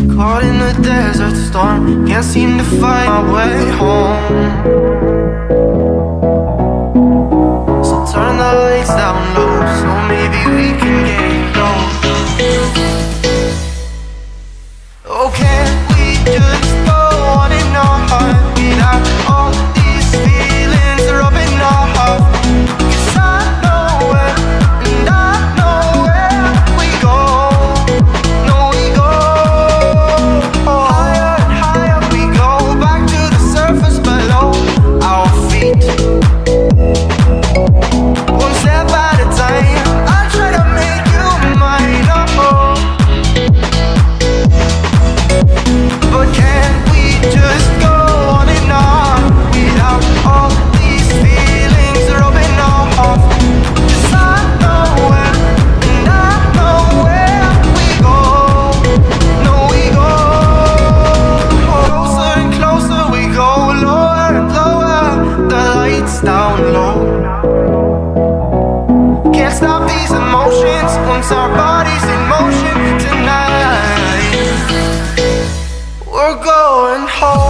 Caught in a desert storm, can't seem to find my way home. So turn the lights down low, so maybe we can get close. Oh, can't we just go on and on without all these feelings rubbing off? 'Cause I know where, and I know where we go. No, we go higher and higher. We go back to the surface below our feet. One step at a time, I try to make you mine. Oh, but can't we just go on and on without all these feelings rubbing off? 'Cause I know where, and I know where we go. No, we go closer and closer. We go lower and lower. The lights down low. Can't stop these emotions once our bodies in motion tonight. We're going home.